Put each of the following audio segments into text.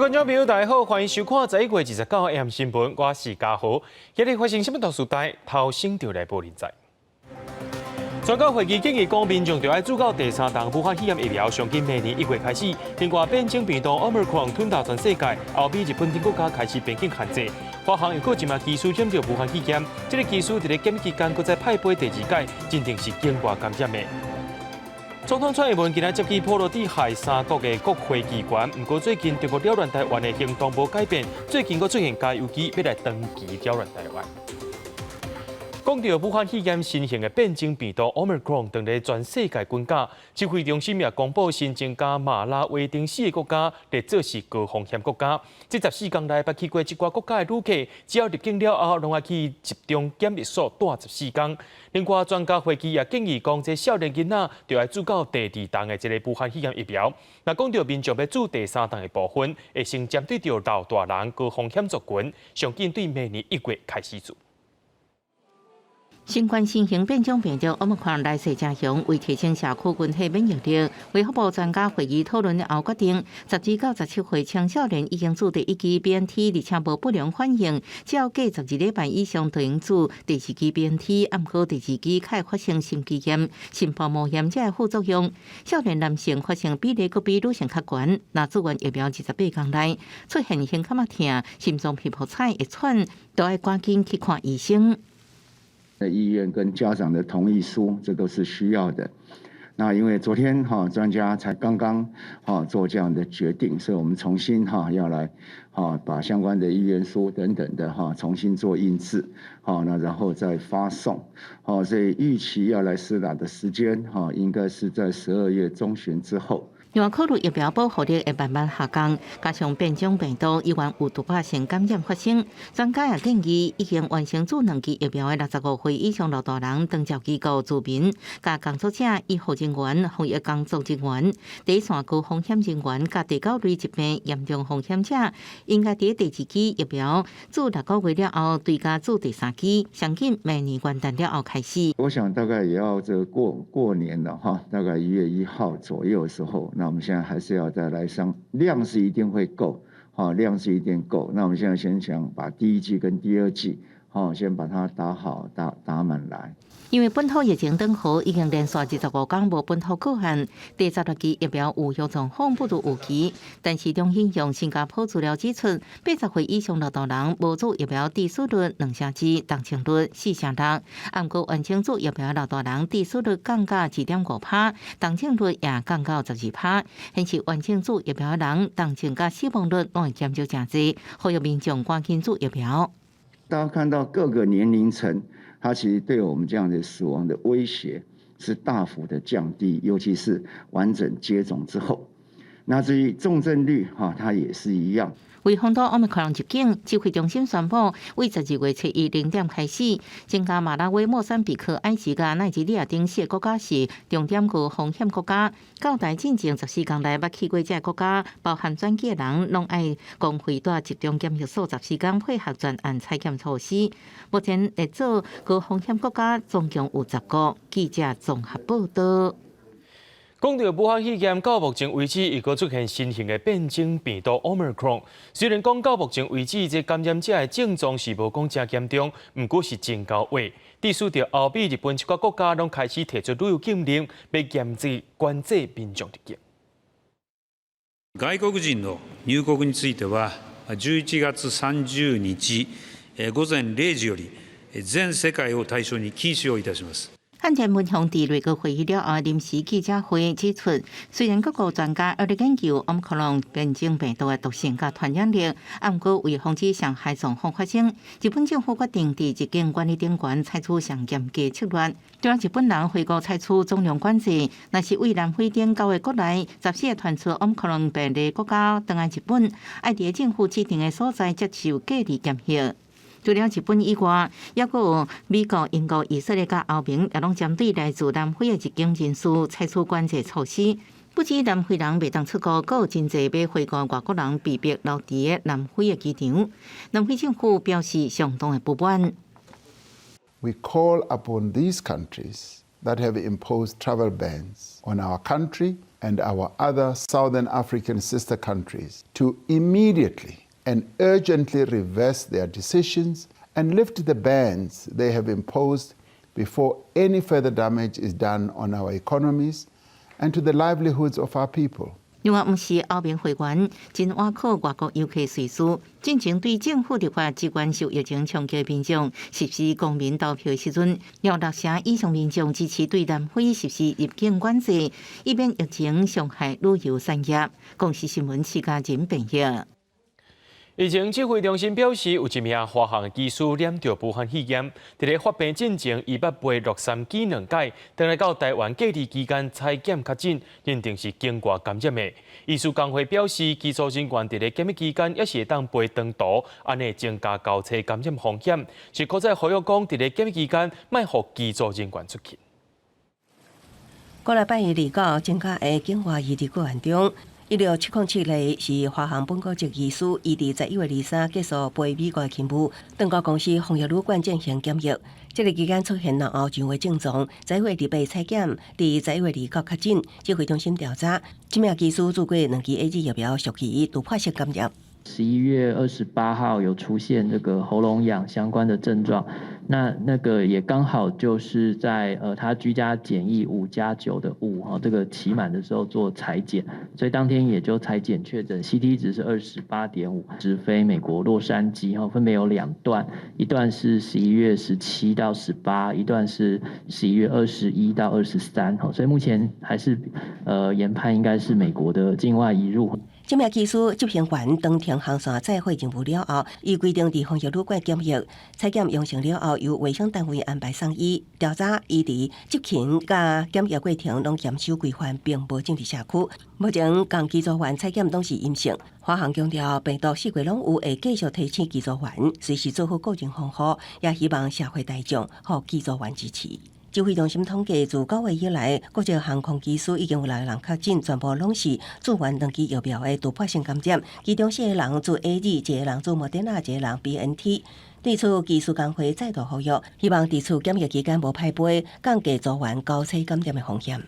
观众朋友，大家好，欢迎收看11月29号 AM 新闻，我是嘉豪。今日发生什么大事代？头先就来报连载。专家会议建议，公民众就要注到第三档武汉肺炎疫苗，上紧明年1月开始。另外，变种病毒 Omicron 吞到全世界，后比日本等国家开始边境限制。华航又搁一名技术检着武汉肺炎，这个技术伫咧检疫期间，搁再派飞第二届，真正是境外感染的。总统蔡英文今日接见波罗的海三国的国会议员，不过最近中国扰乱台湾的行动无改变，最近搁出现加油机要来登记扰乱台湾。讲到武汉肺炎新型的变种病毒 Omicron 等咧全世界军家，指挥中心也公布新增加马拉维等4个国家列做是高风险国家。这14天内，捌去过一寡国家的旅客，只要入境了后，拢要去集中检疫所待14天。另外，专家会议也建议讲，这少年囡仔就要注到第2档的一个武汉肺炎疫苗。那讲到民众要注第3档的部分，会先针对到老大人高风险族群，上紧对明年1月开始做。新冠新型变种病毒 Omicron 来势正强，为提升社区群体免疫力，卫福部专家会议讨论后决定，12到17岁青少年已经注第1剂 BNT， 而且无不良反应，只要隔12礼拜以上就应注第2剂 BNT。暗过第2剂可发生心肌炎、心泡膜炎这副作用。少年男性发生比例比女性较悬。那做完疫苗28天内出现胸口痛、心脏皮肤彩、会喘，都要赶紧去看医生。在医院跟家长的同意书，这都是需要的。那因为昨天专家才刚刚做这样的决定，所以我们重新要来把相关的意愿书等等的重新做印制，那然后再发送，所以预期要来施打的时间应该是在12月中旬之后。另外，考虑疫苗保护力会慢慢下降，加上变种病毒依然有突发性感染发生，专家也建议已经完成注2剂疫苗的65岁以上老大人、长照机构居民、甲工作者、医护人员、防疫工作人员、第一线高风险人员、甲第9类疾病严重风险者，应该伫第2剂疫苗注6个月了后，追加注第3剂，上紧明年元旦了后开始。我想大概也要这过年了大概1月1号左右的时候。那我们现在还是要再来上，量是一定会够，量是一定够。那我们现在先想把第1剂跟第2剂，先把它打好，打满来。因为本土疫情转好，已经连续25天无本土个案，第16剂疫苗有效状况不如预期。但是中心用新加坡资料指出，80岁以上老大人无注疫苗致死率2成2，重症率4.6%。按过完整注疫苗老大人致死率降到2.5%，重症率也降到12%。显示完整注疫苗人重症甲死亡率拢会减少真侪，呼吁民众赶紧注疫苗。大家看到各个年龄层，它其实对我们这样的死亡的威胁是大幅的降低，尤其是完整接种之后。那至于重症率它也是一样。为防堵 Omicron 入境，指挥中心宣布，为12月初1 0点开始，增加马拉维、莫桑比克、埃及加奈及利亚等4个国家是重点高风险国家。到台进前14天内捌去过这国家，包含转机的人，拢爱公费在集中检疫所14天，配合专案采检措施。目前会做高风险国家总共有10个。记者综合报道。讲到武汉肺炎，到目前为止，又搁出现新型的变种病毒 Omicron。虽然讲到目前为止，这感染者的症状是无讲真严重，不过是真高危。致使着后比日本一寡国家拢开始提出旅游禁令，要严制管制民众入境。外国人の入国については、11月30日午前0時より全世界を対象に禁止をいたします。汉天文向第6个会议了后临时记者会指出，虽然各国专家要研究 Omicron 变种病毒的毒性和传染力，不过为防止伤害状况发生，日本政府决定在入境管理顶悬采取上严格策略。对日本人回国采取总量管制，若是为南非等9个国内14个传出 Omicron 病例国家回来日本，爱伫政府指定的所在接受隔离检疫。除了日本以外，也阁有美国、英国、以色列甲欧盟，也拢针对来自南非的入境人士采取管制措施。不止南非人袂当出国，阁有真侪要回国外国人被迫留伫南非的机场。南非政府表示相当的不满。We call upon these countries that have imposed travel bans on our country and our other Southern African sister countries to immediately and urgently reverse their decisions and lift the bans they have imposed before any further damage is done on our economies and to the livelihoods of our people. 另外，毋是后面会员真挖靠外国游客税收，进行对政府立法机关受疫情冲击民众实施公民投票时阵，有6成以上民众支持对南非实施入境管制，以免疫情伤害旅游产业。公视新闻徐家仁评译。疫情指挥中心表示，有一名华航机师染着武汉肺炎，伫咧发病进前200杯洛杉矶2届，等来到台湾隔离期间采检确诊，认定是经过感染的。医师工会表示，机组人员伫咧检疫期间也是会当背长途，安尼增加交叉感染风险，是可在呼吁讲，伫咧检疫期间，莫互机组人员出去。过来拜2到增加的境外移入个案中。16707例是华航本国籍医师，伊伫11月23结束飞美国的勤务，登到公司防疫旅馆进行检疫。这个期间出现脑后肠的症状，11月28采检，伫11月29确诊。指挥中心调查，这名技师做过2期 AZ 疫苗续期，突破性感染。11月28号有出现这个喉咙痒相关的症状，那个也刚好就是在他居家检疫5+9的5哈，这个期满的时候做采检，所以当天也就采检确诊 CT 值是28.5，直飞美国洛杉矶哈，分别有2段，一段是11月17到18，一段是11月21到23哈，所以目前还是研判应该是美国的境外移入。这名技师执行员当天航线载回任务了后，伊规定伫防疫旅馆检疫，采检阳性了后，由卫生单位安排送医调查。伊伫执勤甲检疫过程拢严守规范，并无进入社区。目前共机组员采检拢是阴性。华航强调，病毒4月拢有会继续提醒机组员随时做好个人防护，也希望社会大众和机组员支持。指挥中心统计，自9月以来，国际航空机师已经有6个人确诊，全部拢是做完2期疫苗的突破性感染，其中4个人做 AZ， 1个人做莫德纳，1个人 BNT。对此，技术工会再度呼吁，希望伫厝检疫期间无派飞，降低组员交叉感染的风险。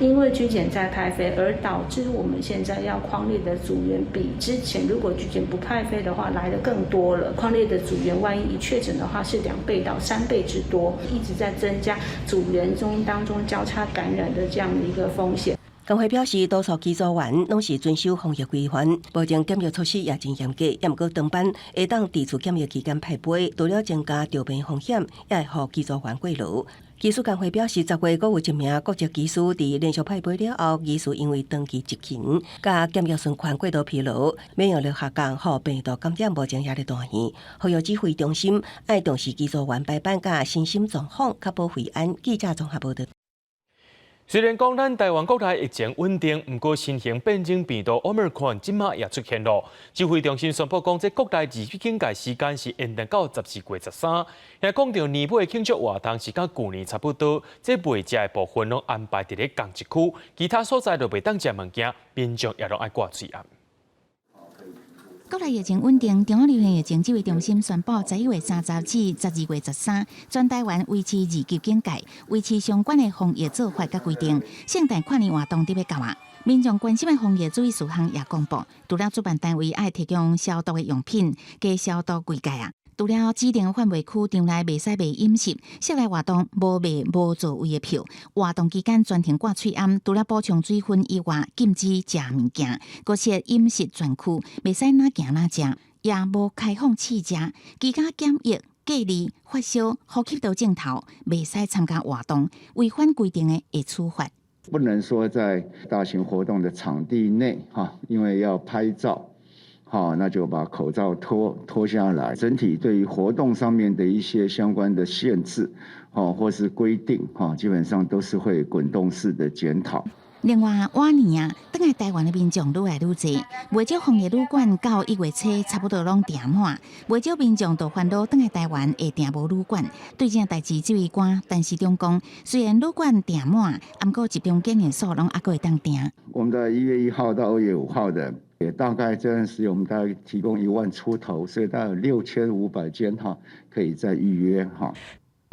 因为居检在派飞，而导致我们现在要匡列的组员比之前如果居检不派飞的话来的更多了。匡列的组员万一确诊的话是2倍到3倍之多，一直在增加组员当中交叉感染的这样的一个风险。工会表示，多数机组员拢是遵守防疫规范，保证检疫措施也真严格，也毋过长班会当伫厝检疫期间派飞，除了增加着病风险，也会互机组员过劳。技术工会表示，10月，阁有1名国籍技师伫连续派飞了后，技术因为长期执勤，甲检疫循环过度疲劳，免疫力下降，互病毒感染，目前也咧大院。呼吁指挥中心爱重视机组员排班甲身心状况，确保会安。记者综合报道。虽然讲咱台湾国内疫情稳定，不过新型变种病毒 Omicron 今麦也出现了。指挥中心宣布讲，这国内自主警戒时间是延长到14月13。也讲到年尾的庆祝活动是甲旧年差不多，这未食的部分拢安排伫咧同一区，其他所在就袂当食物件，民众也拢爱挂嘴暗。国内疫情稳定，中央流行疫情指挥中心宣布，11月30至12月13，全台湾维持2级警戒，维持相关的防疫做法甲规定。圣诞跨年活动伫要到啊，民众关心的防疫注意事项也公布，除了主办单位爱提供消毒的用品，加消毒柜盖啊。除了指定范围区场内袂使卖饮食，室内活动无卖无座位的票。活动期间全程挂喙暗，除了补充水分以外，禁止食物件。各设饮食专区，袂使哪行哪食，也无开放试食。居家检疫、隔离、发烧、呼吸道症头，袂使参加活动。违反规定的会处罚。不能说在大型活动的场地内因为要拍照。那就把口罩脱下来。整体对于活动上面的一些相关的限制，或是规定，基本上都是会滚动式的检讨。另外，往年倒来台湾的民众愈来愈多，袂少防疫旅馆到1月初差不多拢订满，袂少民众都烦恼倒来台湾会订无旅馆。对这代志指挥官陈时中讲，虽然旅馆订满，不过集中检验所拢还会当订。我们的1月1号到2月5号的。也大概这段时间，我们大概提供1万出头，所以大概有6500间可以再预约。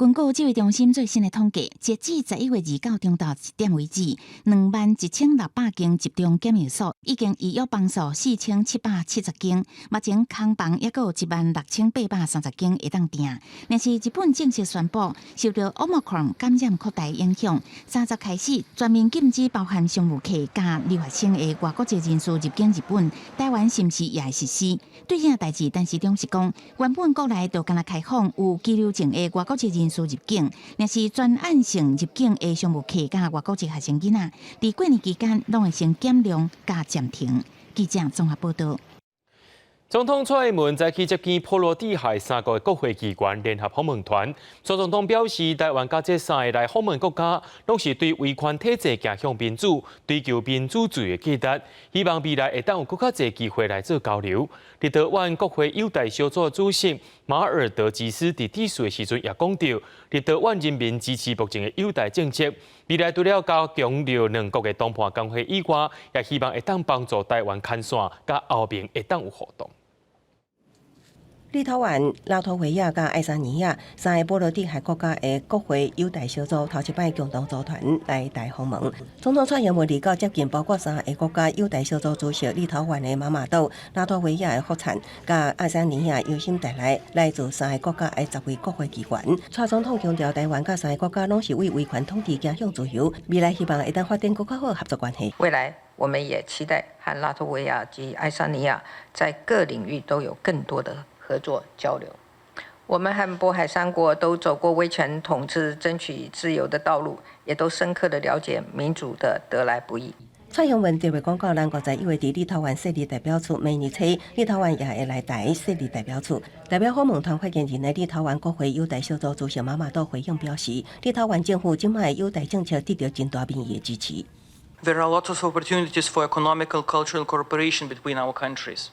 根据指挥中心最新的统计，截至11月29中昼1点为止，21,600间集中检疫所已经医药房数4770间，目前空房也有16,830间会当订。但是日本正式宣布，受到 Omicron 感染扩大影响，30开始全面禁止包含商务客加留学生的外国籍人士入境日本。台湾是毋是也会实施？对这件代志，陈时中是讲，原本国内就敢若开放有居留证的外国籍人士入境，但是专案性入境的商务客加外国籍学生囡仔，伫过年期间拢会先减量加暂停。记者综合报道。总统蔡英文早起接见波罗的海3个国会机关联合访问团。蔡总统表示，台湾甲这3个来访问国家，拢是对威权体制走向民主、追求民主自由的价值，希望未来会当有更较侪机会来做交流。伫台湾国会友台小组主席马尔德基斯伫致辞的时阵也讲到，伫台湾人民支持目前的友台政策，未来除了加强了两国的谈判工会以外，也希望会当帮助台湾牵线，甲后面会当有互动。立陶宛、拉脱维亚甲爱沙尼亚3个波罗的海国家的国会友台小组头一摆共同组团来台访问。总统蔡英文离到接近包括3个国家友台小组主席立陶宛的马马豆、拉脱维亚的福灿甲爱沙尼亚优先带来自3个国家的10位国会议员。蔡总统强调，台湾甲3个国家拢是为威权统治走向自由，未来希望会当发展更加好合作关系。未来我们也期待和拉脱维亚及爱沙尼亚在各领域都有更多的合作交流。我们和波海3国都走过威权统治、争取自由的道路，也都深刻的了解民主的得来不易。蔡英文特别讲到，咱国在1月伫立陶宛设立代表处，明年初立陶宛也会来台设立代表处。代表访问团发言人的立陶宛国会友台小组主席马马豆回应表示，立陶宛政府今摆的友台政策得到真大民意的支持。There are lots of opportunities for economical, cultural cooperation between our countries.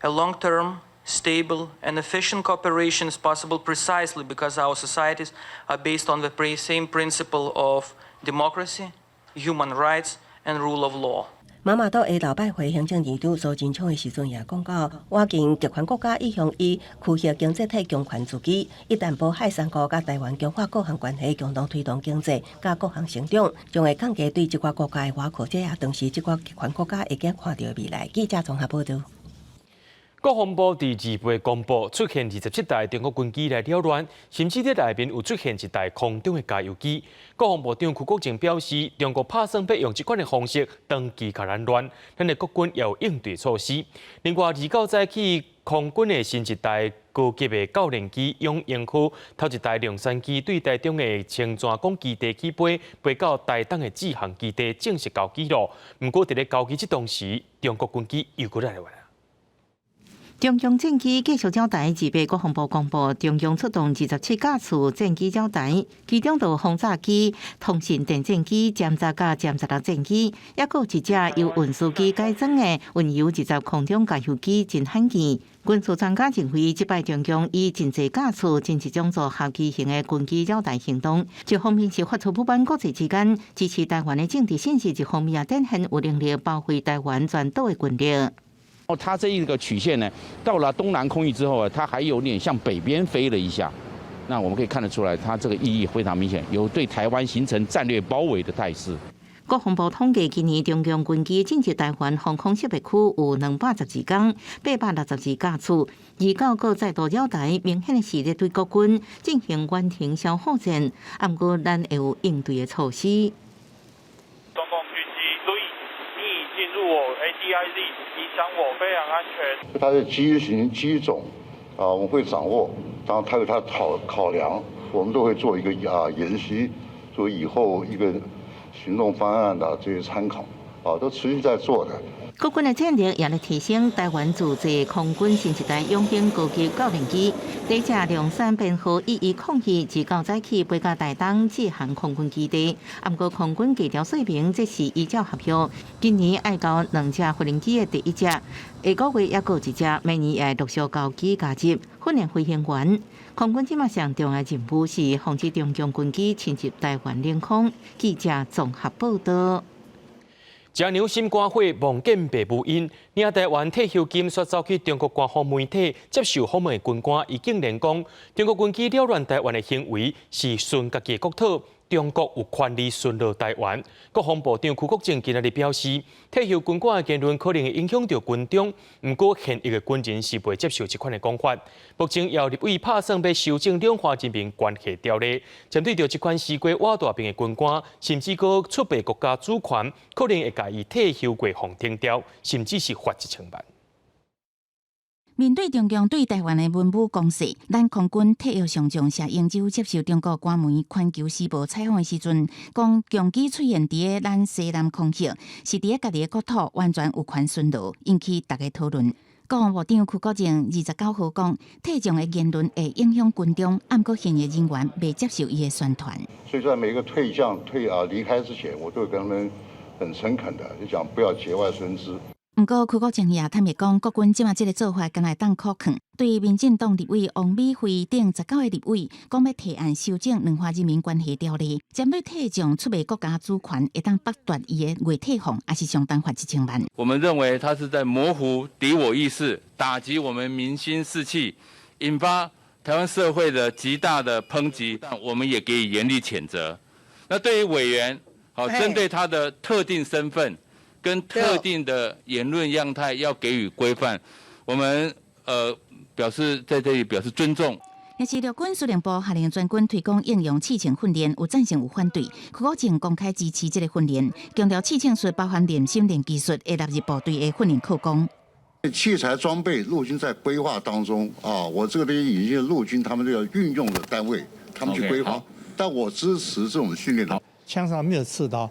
A long-term, stable and efficient cooperation is possible precisely because our societies are based on the same principle of democracy, human rights, and rule of law. 马马豆的老拜会行政院长苏贞昌的时阵也讲到，外境集权国家意向以区域经济体强权自己，一旦波海3国甲台湾强化各项关系，共同推动经济甲各项成长，将会降低对这寡国家的外扩，这也同时这寡集权国家会见看到未来。记者综合报道。国防部伫2月公布，出现27台中国军机来扰乱，甚至伫内面有出现1台空中的加油机。国防部长徐国正表示，中国打算要用这款的方式长期甲咱乱，咱的国军也有应对措施。另外，29早起空军的新1台高级的教练机永营区，头1台量产机对台中的青泉港基地起飞，飞到台东的志航基地正式交机了。不过，伫咧交机这同时，中国军机又过来了。中共战机继续交台，自被国防部公布，中共出动27架次战机交台，其中有轰炸机、通信电战机、歼十架、歼16战机，也有一架由运输机改装的运油10空中加油机真罕见。军事专家认为，这摆中共以真侪架次进一种做合机型的军机扰台行动，一方面是发出不满国际之间支持台湾的政治信息，一方面也展现有能力保卫台湾全岛的军力。它这一个曲线呢，到了东南空域之后啊，它还有点向北边飞了一下。那我们可以看得出来，它这个意义非常明显，有对台湾形成战略包围的态势。国防部统计，今年中共军机进入台湾防空识别区有212架，862架次。29个再度扰台，明显的是在对国军进行远程消耗战，不过咱会有应对的措施。中共军机所以你已进入我 ADIZ， 影响我非常安全。它的机型、机种啊，我们会掌握，然后它有它的考量，我们都会做一个研习，做以后一个行动方案的这些参考啊，都持续在做的。国军的战力也来提升，台湾自制空军新1台永兴高级教练机，第一架量产编号1102，自9早起飞到台东志航空军基地。不过空军计调说明，这是依照合约，今年爱交2架飞行机的第一架，下个月也有1架，明年也陆续交机加入训练飞行员。空军今麦上重要任务是防止中共军机侵入台湾领空。记者综合报道。嘉牛心肝火望见爸母因，领台湾退休金刷走去中国官方媒体接受访问的军官已经连讲，中国军机扰乱台湾的行为是顺家己国土，中国有权利侵略台湾。国防部长邱国正今日表示，退休军官的言论可能会影响到军中，不过现役的军人是袂接受这款的讲法。目前要立委拍算要修正两华人民关系条例，针对着这款西瓜挖大兵的军官，甚至个出卖国家主权，可能会甲伊退休过放停掉，甚至是罚1,000万。面对中共对台湾的文武攻势，咱空军特约上将谢英九接受中国官媒《环球时报》采访的时阵，讲共机出现伫个咱西南空域，是伫个家己的国土完全有权巡逻，引起大家讨论。国防部长邱国正29号讲，退将的言论会影响军中，暗过现役人员未接受伊的宣传。所以在每个退将离开之前，我都会跟他们很诚恳的就讲，不要节外生枝。不过，邱国正也坦白讲，国军即马即个做法，敢来当可抗。对民进党立委王美惠等19个立委，讲要提案修正《两华人民关系条例》，针对退将出卖国家主权，会当剥夺伊的外退俸，也是相当罚1,000万。我们认为他是在模糊敌我意识，打击我们民心士气，引发台湾社会的极大的抨击，但我们也给予严厉谴责。那对于委员，针对他的特定身份跟特定的言论样态要给予规范，我们表示在这里表示尊重。也是陆军司令部下令全军推广应用刺枪训练，有赞成有反对。邱国正公开支持这个训练，强调刺枪术包含练心练技术，会纳入部队的训练课纲。器材装备，陆军在规划当中啊，我这个东西已经是陆军他们这个运用的单位，他们去规划。但我支持这种训练的。枪上没有刺刀，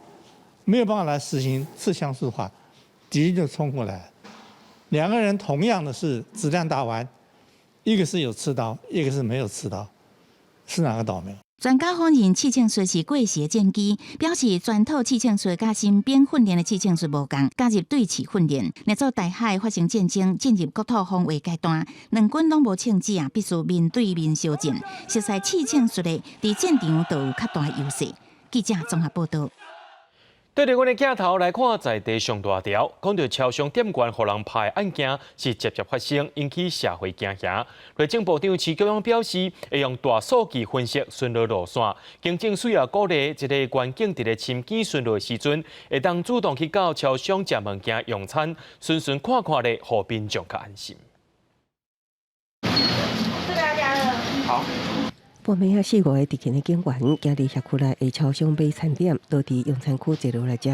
没有办法来实行刺枪术的话，敌人就冲过来。两个人同样的是子弹打完，一个是有刺刀，一个是没有刺刀，是哪个倒霉？专家欢迎刺枪术是过时的战机，表示全套刺枪术甲新编训练的刺枪术无共，加入对峙训练。若做台海发生战争，进入国土防卫阶段，两军拢无枪支啊，必须面对面相战。熟悉刺枪术的，伫战场就有较大优势。记者综合报道。对着阮的镜头来看，在地上大条，讲到超商店员互人拍的案件是直接发生，引起社会惊吓。内政部长徐国勇表示，会用大数据分析巡逻路线，行政需要鼓励一个员警伫咧深更巡逻的时阵，会当主动去到超商食物件、用餐，顺顺看看咧，互民众较安心。这个要加热。好。半暝啊，4、5个执勤的警员，行伫社区内的超商买餐点，都伫用餐区坐落来食。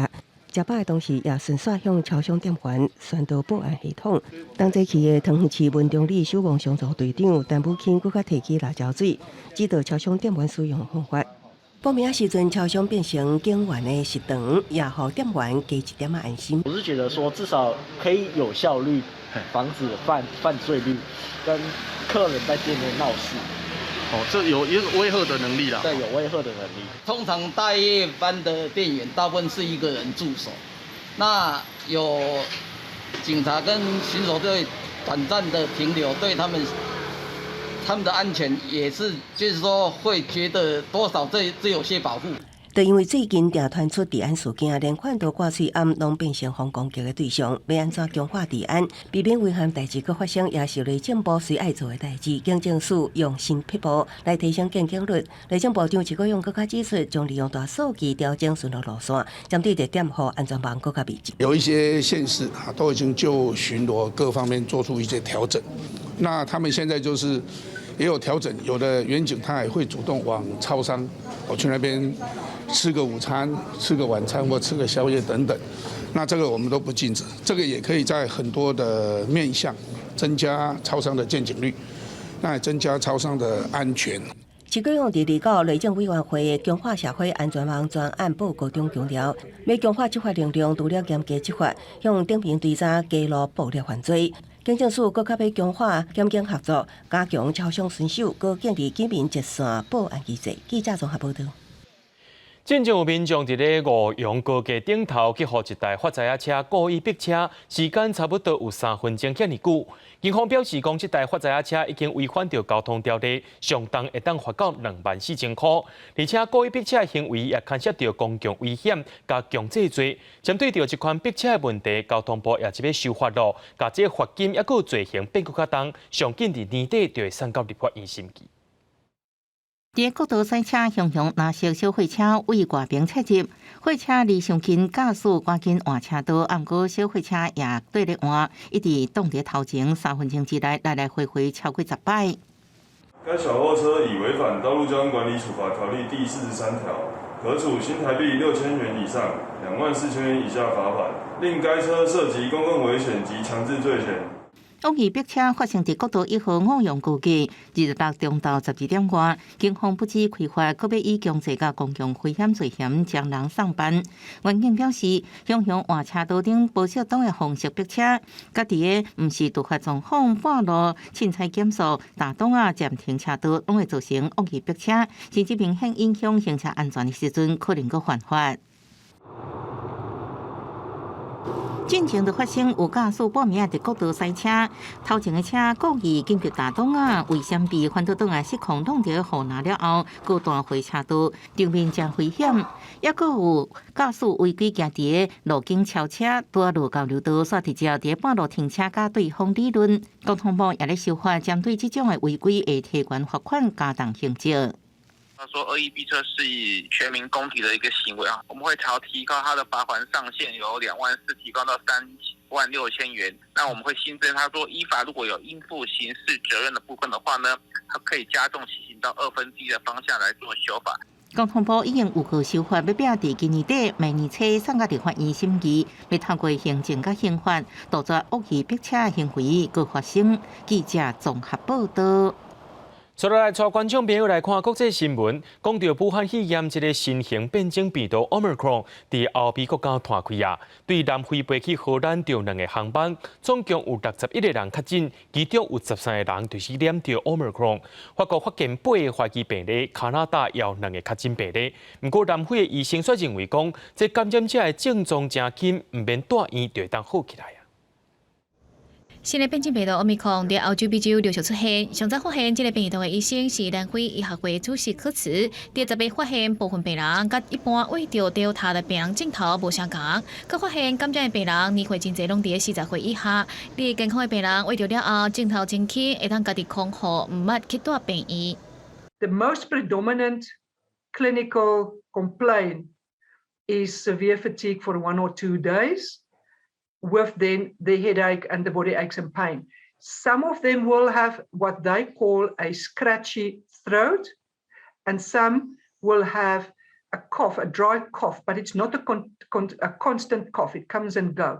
食饱的同时，也顺续向超商店员宣导保安系统。当这期的桃园市文中里消防上组队长陈武庆，佮提起辣椒水，指导超商店员使用方法。半暝啊时阵，超商变成警员的食堂，也互店员加一点安心。我是觉得说，至少可以有效率防止犯罪率跟客人在店内闹事。这有威吓的能力啦。对，有威吓的能力。通常大夜班的店员大部分是一个人驻守，那有警察跟巡守队短暂的停留，对他们的安全也是，就是说会觉得多少这有些保护。就因为最近常传出治安事件，连款都挂嘴暗，拢变成防攻击的对象。要安怎强化治安，避免危险代志搁发生，也是内政部最爱做的代志。警政署用心匹布来提升检警率。内政部长徐国勇搁较指出，将利用大数据调整巡逻路线，针对热点和安全网搁较密集。有一些县市都已经就巡逻各方面做出一些调整。那他们现在就是也有调整，有的员警他也会主动往超商，去那边吃个午餐、吃个晚餐或吃个宵夜等等。那这个我们都不禁止，这个也可以在很多的面向增加超商的见警率，那也增加超商的安全。徐国勇伫29内政委员会强化社会安全网专案报告中强调，要强化执法力量，除了严格执法，向顶面追查揭露暴力犯罪。警政署搁较要强化检警合作，加强超商巡守，搁建立警民一线保安机制。记者综合报道。真正有民众伫咧五羊高架顶头去互一台发财仔车故意逼车，时间差不多有3分钟遐尼久。警方表示，讲这台发财仔车已经违反着交通条例，上重会当罚到24000块，而且故意逼车的行为也牵涉到公共危险、加强制罪。针对着这款逼车的问题，交通部也是要修法咯，甲这罚金也佮罪行变更较重，上紧伫年底就会送到立法院审议。伫国道赛车向拿小小货车为外边切入，货车离上近驾驶赶紧换车道，毋过小货车也对咧换，一直挡伫头前3分钟之内来来回回超过10摆。该小货车已违反《道路交通管理处罚条例》第43条，可处新台币6000元以上24000元以下罚款，令该车涉及公共危险及强制罪嫌。恶意逼车发生伫国道1号五羊高架，26中昼12点外，警方不止开发，搁要以强制甲公共危险罪嫌将人送办。原警表示，向换车道顶保守党的方式逼车，甲伫个毋是突发状况、半路凊彩减速、大档暂停车道，拢会造成恶意逼车，甚至明显影响行车安全的时阵，可能搁犯法。进前就发生有驾驶半暝伫国道赛车，头前的车故意紧急打档为闪避反倒档失控弄到护栏了后，搁弹回车道，场面真危险。也搁有驾驶违规行伫路径超车，拄落交流道煞直接伫半路停车，甲对方理论。交通部也咧修法，针对这种的违规会提悬罚款，加重刑责。他说恶意逼车是以全民公体的一个行为啊，我们会朝提高它的罚款上限，由2万4提高到36000元。那我们会新增，他说依法如果有应负刑事责任的部分的话呢，它可以加重其刑到1/2的方向来做修法。交通部已经有个修法，要拼伫今年底、明年初送到立法院审议，要透过行政甲刑法，杜绝恶意逼车的行为搁发生。记者综合报道。接落来，带观众朋友来看国际新闻。讲到武汉肺炎一个新型变种病毒 Omicron 伫欧美国家传开啊，对南非飞去荷兰着2个航班，总共有61个人确诊，其中有13个人就是染着 Omicron。法国发现8个怀疑病例，加拿大也有2个确诊病例。不过南非的医生却认为讲，这感染者的症状真轻，唔免住院就会当好起来。新的变种病毒 Omicron 在欧洲、美洲陆续出现。上早发现这个病毒的医生是南非医学会主席科茨。第10月发现部分病人甲一般为着 Delta 的病人镜头无相共，佮发现感染的病人年岁真侪拢伫40岁以下。你健康的病人为着了后镜头真轻，会当家己康复，唔捌去住病院。The most predominant clinical complaint is severe fatigue for 1 or 2 days. With then the headache and the body aches and pain. Some of them will have what they call a scratchy throat, and some will have a cough, a dry cough, but it's not a constant cough. It comes and goes.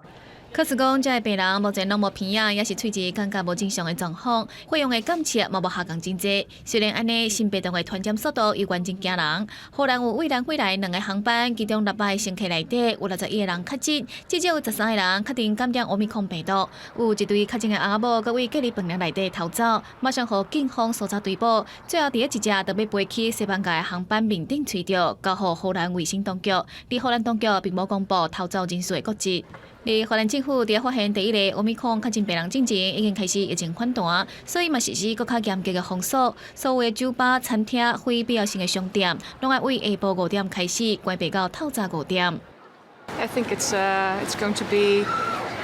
科茨讲，这个病人目前拢无鼻炎，也是喙齿感觉无正常的状况，费用的感测嘛无下降真济。虽然安尼，新病毒的传染速度依然真惊人。荷兰有为南非来2个航班，其中6个乘客内底有61个人确诊，至少有13个人确定感染奥密克戎病毒。有一对确诊的阿母，佮为隔离饭店内底逃走，马上互警方搜查追捕。最后，第一只就要飞去西班牙的航班面顶吹着，交予荷兰卫生当局。而荷兰当局并无公布逃走人数的国籍。而荷兰政府伫发现第1个奥密克戎确诊病人之前，已经开始疫情反弹，所以嘛实施更较严格的封锁。所有的酒吧、餐厅、非必要性的商店，拢要为下晡5点开始关闭到透早5点。I think it's going to be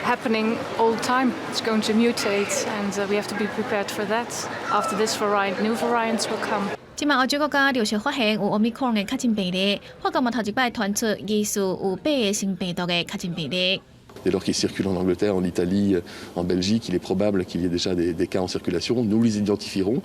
happening all the time. It's going to mutate, and we have to be prepared for that. After this variant, new variants will come. 即卖欧洲国家陆续发现有奥密克戎的确诊病例，法国嘛头一摆传出疑似有8个新病毒的确诊病例。Dès lors qu'ils circulent en Angleterre, en Italie, en Belgique, il est probable qu'il y ait déjà des cas en circulation. Nous les identifierons.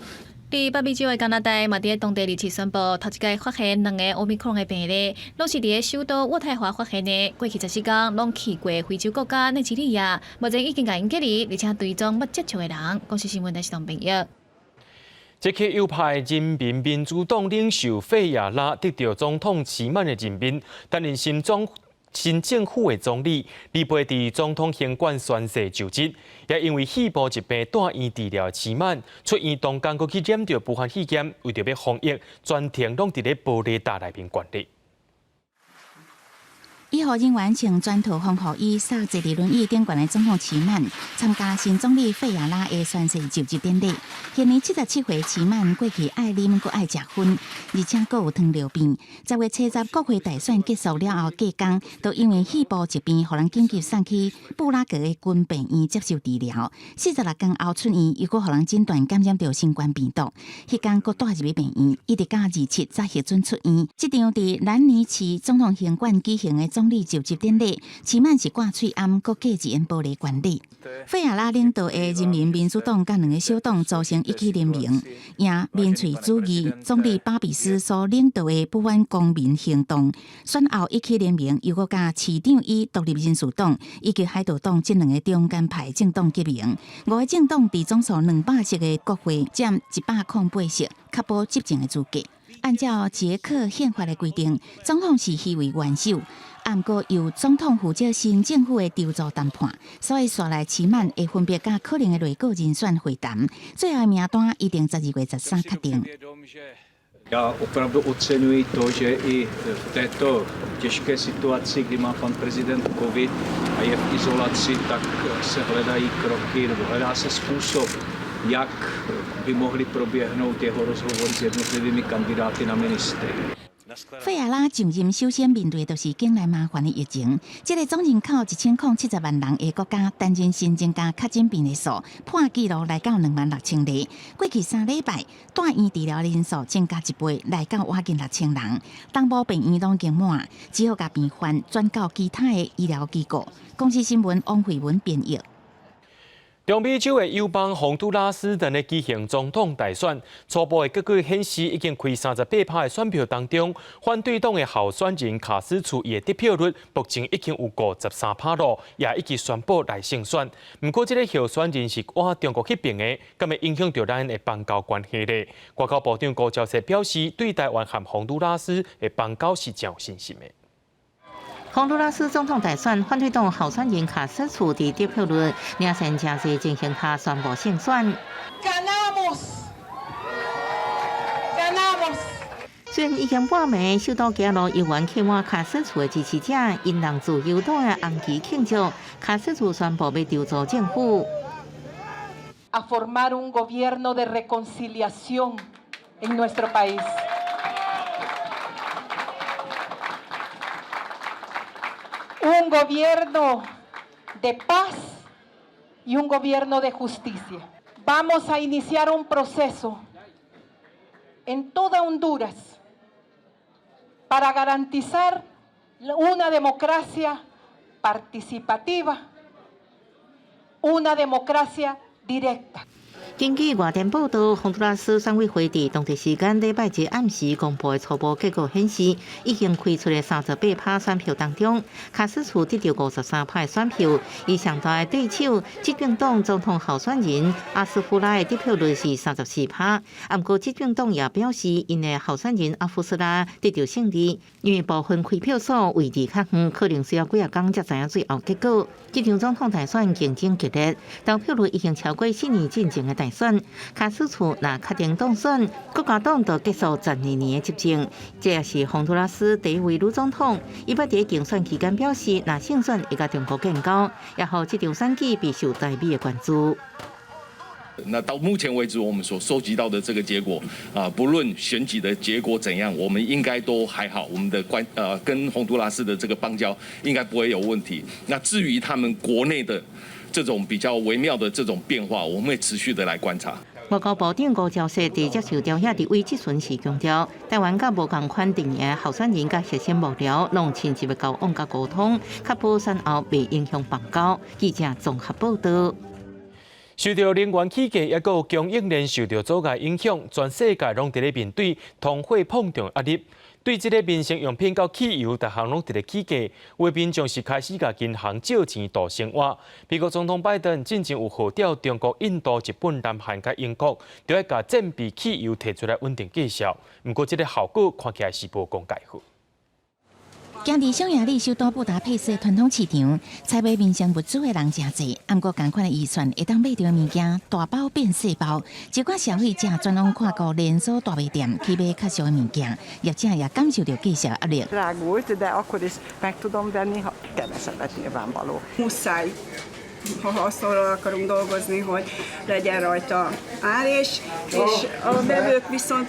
伫北美洲的加拿大嘛，伫当地日前宣布，头一届发现2个奥密克戎的病例，拢是伫首都渥太华发现的。过去14天，拢去过非洲国家奈及利亚，目前已经甲因隔离，而且追踪要接触的人。公司新闻台是唐平玉。这个右派人民民主党领袖费亚拉得到总统期满的任命，担任新政府的总理，李培伫总统行馆宣誓就职，也因为肺部疾病住院治疗期满，出院当天佫去染着武汉肺炎，为着要防疫，全程拢伫咧玻璃罩内面管理。医护人员请专途防护衣扫坐伫轮椅顶悬的总统齐曼参加新总理费亚拉的宣誓就职典礼。现年77岁齐曼过去爱啉阁爱食薰，而且阁有糖尿病。10月70国会大选结束了后，隔天都因为肺部疾病，互人紧急送去布拉格的军病院接受治疗。46天后出院，又阁互人诊断感染到新冠病毒。迄天阁带入去病院，一直到27才核准出院。这场伫兰尼奇总统行馆举行的总理就职典礼，齐曼是挂喙暗，阁架一言玻璃管理。费亚拉领导的人民民主党甲2个小党组成一起联盟，赢民粹主义总理巴比斯所领导的不反公民行动。选后一起联盟又阁甲市长以独立民主党以及海盗党这2个中间派政党结盟。5个政党伫总数200席的国会占108席，确保执政的资格。按照捷克宪法的规定，总统是虚位元首。不过，由总统负责新政府的筹组谈判，所以下来齐曼会分别甲可能的内阁人选会谈，最后的名单一定12月13确定。Já opravdu oceňuji to, že i v této těžké situaci, kdy má pan prezident covid a je v izolaci, tak se hledají kroky nebo hledá se způsob, jak by mohly proběhnout jeho rozhovory s jednotlivými kandidáty na ministry. 费亚拉上任首先面对就是境内麻烦的疫情。这个总人口1070万人的国家，单日新增加确诊病例数破纪录来到26000例。过去3礼拜，住院治疗人数增加1倍，来到接近6000人。东部病院拢已经满，只好把病患转到其他的医疗机构。公司新闻王慧文编译。中美洲的友邦洪都拉斯正在举行总统大选，初步的结果显示，已经开38趴的选票当中，反对党的候选人卡斯楚伊的得票率目前已经有53%了，也已经宣布来胜选。不过，这个候选人是往中国那边的，敢会影响到咱的邦交关系呢？外交部长高桥石表示，对台湾和洪都拉斯的邦交是真有信心的。洪都拉斯总统大选，反对党候选人卡斯楚伫得票率领先真济情形下宣布胜选。虽然已经半暝，首都加路议员客满卡斯楚的支持者，因让自由党的红旗庆祝卡斯楚宣布要筹组政府。A formar un gobierno de reconciliación en nuestro país. Un gobierno de paz y un gobierno de justicia. Vamos a iniciar un proceso en toda Honduras para garantizar una democracia participativa, una democracia directa. 根据外电报道，洪都拉斯选委会伫当地时间礼拜1暗时公布的初步结果显示，已经开出的38%选票当中，卡斯楚得到53%的选票，以上大的对手执政党总统候选人阿斯夫拉的得票率是34%。不过，执政党也表示，因的候选人阿夫斯拉得到胜利，因为部分开票所位置较远，可能需要几啊天才知影最后结果。这场总统大选竞争激烈，投票率已经超过4年进前的大选。卡斯楚若确定当选，国家党就结束12年的执政。这也是洪都拉斯第一位女总统。伊捌伫竞选期间表示，若胜选会甲中国建交，也好这场选举备受台美的关注。那到目前为止，我们所收集到的这个结果不论选举的结果怎样，我们应该都还好。我们的跟洪都拉斯的这个邦交应该不会有问题。那至于他们国内的这种比较微妙的这种变化，我们会持续的来观察。外交部长高桥石伫接受调查伫位质询时强调，台湾甲无共款阵营候选人甲核心幕僚，拢亲自要交往甲沟通，确保选后袂影响邦交。记者综合报道。受到能源起价，也有供应链受到阻碍影响，全世界拢伫咧面对通货膨胀压力。对这个民生用品到汽油，逐项拢伫咧起价，有民众是开始甲银行借钱度生活。美国总统拜登之前有号召中国、印度、日本、南韩甲英国，都要甲战备汽油提出来稳定介绍。不过，这个效果看起来是无讲介好。今日匈牙利首都布达佩斯的传统市场，采买民生物资的人真济，不过同款的预算会当买到的物件大包变细包，一寡消费者专往跨国连锁大卖店去買较俗的物件，业者也感受到计售壓力。Drágult, de akkor is meg tudom venni, ha kevesebbet nyilvánvaló. Muszáj, ha haszonról akarunk dolgozni, hogy legyen rajta árés, és a vevők viszont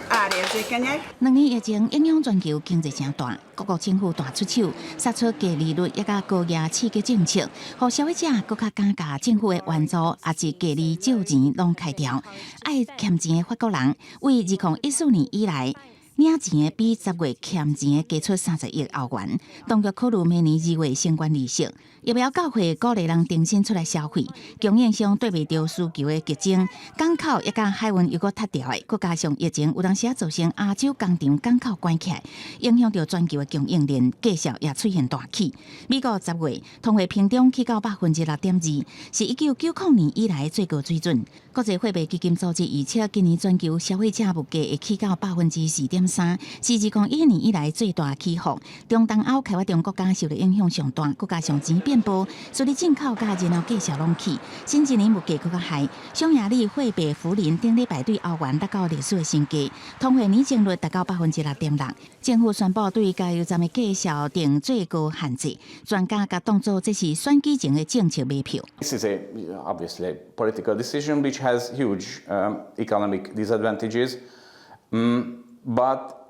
árérzékenyek. 2年疫情影响全球经济真大，各国政府大出手，杀出低利率也甲高压刺激政策，互消费者更加敢甲政府的援助，也是低利借钱拢开掉。爱欠钱的法国人，为2014年以来，领钱的比10月欠钱的加出30亿欧元。当局考虑明年2月相关利息。疫苗到货鼓励人重新出来消费，供应商对袂到需求的激增，港口也甲海运又搁塌掉的，佮加上疫情有当时造成亚洲工厂港口关起来，影响到全球的供应链，价格也出现大起。美国10月通货膨胀去到6.2%，是1990年以来最高水准。国际货币基金组织预测，今年全球消费者物价会起到4.3%，是2011年以来最大起伏。中东欧开发中国家受到影响上大，佮加上钱变薄，所以进口甲燃料价格拢起。新一年物价更加害，匈牙利货币福林顶礼拜对欧元达到历史的新低，通货年增率达到6.6%。政府宣布对加油站的价销定最高限制，专家甲当作这是选举前的政策买票。This is obviously political decision which has huge economic disadvantages, but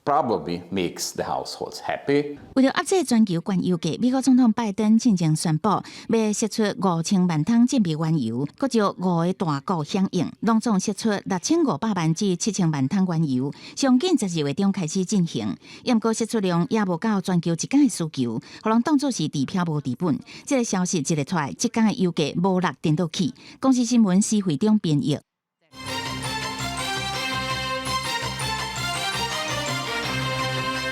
probably makes the households happy. 为了压制全球原油价，美国总统拜登进前宣布，要释出5000万桶进口原油，搁招5个大国响应，拢总释出6500万至7000万桶原油，上紧12月中开始进行。不过释出量也无到全球一天的需求，互人当作是地票无地本。这个消息一日出来，即天的油价无落颠倒去。公司新闻施会长编译。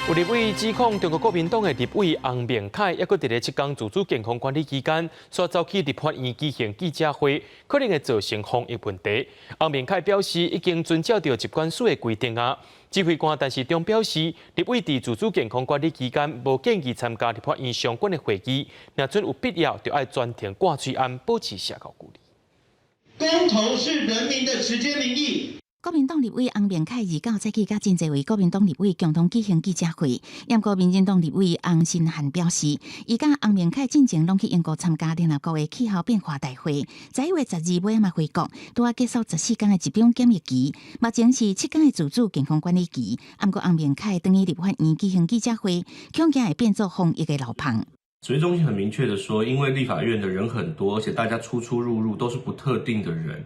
有立委指控中国国民党的立委洪明凯，抑搁伫咧7天自主健康管理期间，所走去立法院举行记者会，可能会造成防疫问题。洪明凯表示，已经遵照着疾管署的规定啊。指挥官陈时中表示，立委伫自主健康管理期间，无建议参加立法院相关的会议，若准有必要，就要专程挂嘴安，保持社交距离。公投是人民的时间民意。国民党立委洪明凯29早起甲真侪位国民党立委共同举行记者会，不过民进党立委洪新汉表示，伊甲洪明凯进前拢去英国参加联合国的气候变化大会，11月12尾嘛回国，拄啊结束14天的集中检疫期，目前是7天的自主健康管理期。不过洪明凯等于立法院举行记者会，恐惊会变作防疫的老旁。指挥中心很明确的说，因为立法院的人很多，而且大家出出入入都是不特定的人，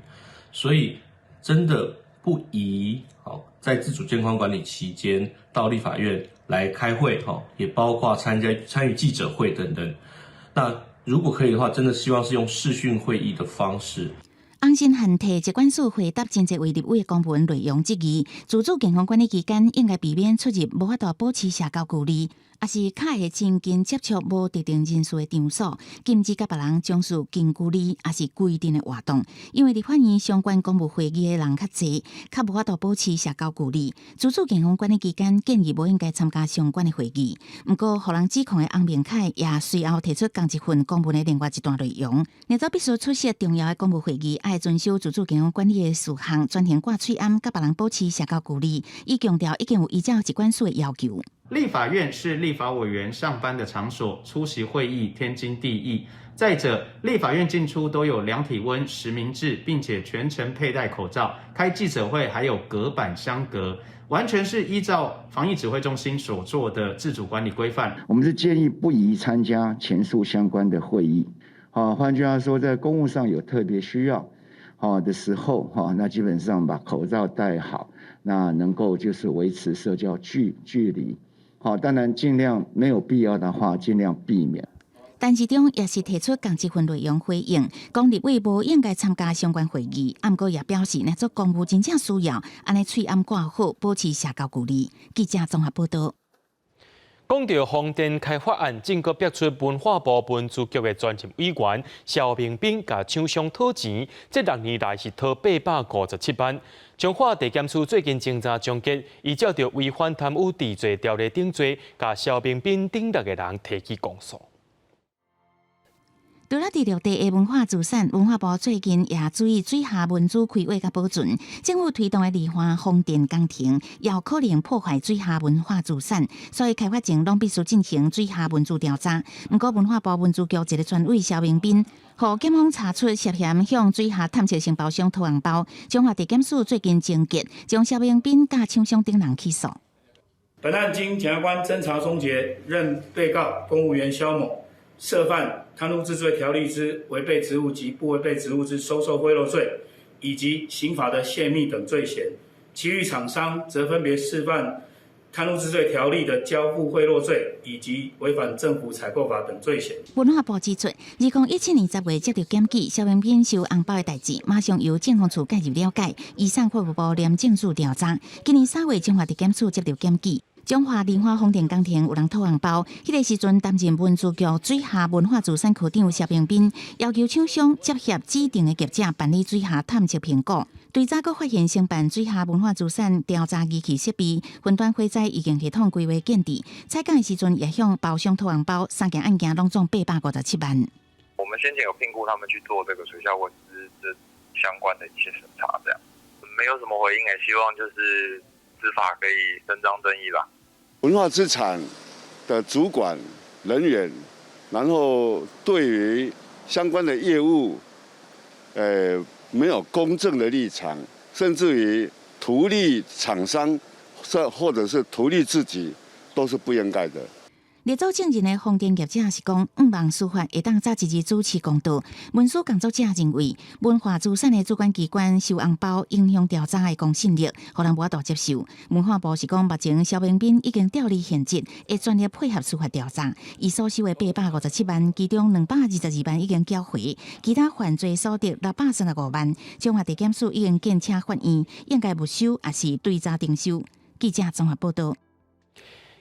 所以真的不宜在自主健康管理期间到立法院来开会，也包括参与记者会等等。那如果可以的话，真的希望是用视讯会议的方式。洪新汉替疾管署回答真侪位立委的公文内容质疑，自主健康管理期间应该避免出入无法度保持社交距离，也是较会亲近接触无特定人数的场所，禁止甲别人从事近距离也是规定的活动。因为立法院相关公务会议的人较侪，较无法度保持社交距离。自主健康管理期间建议无应该参加相关的会议。不过，互人指控的洪明凯也随后提出同一份公文的另外一段内容，你则必须出席重要的公务会议，爱遵守自主健康管理的事项，专程挂嘴安，甲别人保持社交距离。伊强调已经有依照疾管署的要求。立法院是立法委员上班的场所，出席会议天经地义。再者，立法院进出都有量体温、实名制，并且全程佩戴口罩，开记者会还有隔板相隔，完全是依照防疫指挥中心所做的自主管理规范。我们是建议不宜参加前述相关的会议。换句话说，在公务上有特别需要的时候，那基本上把口罩戴好，那能够就是维持社交距离。当然尽量没有必要的话，尽量避免。陈时中也是提出同一份内容回应，讲立委无应该参加相关会议，不过也表示，若做公务真正需要，安尼喙暗挂好，保持社交距离。记者综合报道。讲到风电开发案，正国逼出文化部文资局的专任委员肖明斌，甲厂商讨钱，这6年来是讨857万。彰化地检署最近侦查终结，依照着违反贪污治罪条例定罪，甲肖明斌等6个人提起公诉。除了第6地的文化资产，文化部最近也注意水下文资开挖甲保存。政府推动的离岸风电工程，也可能破坏水下文化资产，所以开发前拢必须进行水下文资调查。不过，文化部文资局一个专委肖明斌，互检方查出涉嫌向水下探测承包商偷红包。彰化地检署最近侦结，将肖明斌甲厂商等人起诉。本案经检察官侦查终结，认被告公务员肖某涉犯贪污治罪条例之违背职务及不违背职务之收受贿赂罪，以及刑法的泄密等罪嫌。其余厂商则分别涉犯贪污治罪条例的交付贿赂罪，以及违反政府采购法等罪嫌。文化部指出，2017年10月接到检举，肖明斌收红包的代志，马上由政风处介入了解，移送法务部廉政署调查。今年3月，彰化地检署接到检举。彰化莲花风电工程有人偷红包，迄个时阵担任文资局水下文化资产科长肖明斌，要求厂商接洽指定的业者办理水下探测评估。对早阁发现承办水下文化资产调查仪器设备、分段火灾预警系统规划建制，采购的时阵也向包商偷红包，3件案件拢总857万。我们先前有聘雇他们去做这个水下文资的相关的一些审查，这样没有什么回应，也希望就是执法可以伸张正义吧。文化资产的主管人员，然后对于相关的业务，没有公正的立场，甚至于图利厂商，或者是图利自己，都是不应该的。列组证人的风电业者是讲，毋望司法会当早一日主持公道。文书工作者认为，文化资产的主管机关收红包影响调查的公信力，互人无法度接受。文化部是讲，目前肖明斌已经调离现职，会全力配合司法调查。伊所收的857万，其中222万已经缴回，其他犯罪所得635万。彰化地检署已经建请法院，应该没收还是对查定收。记者综合报道。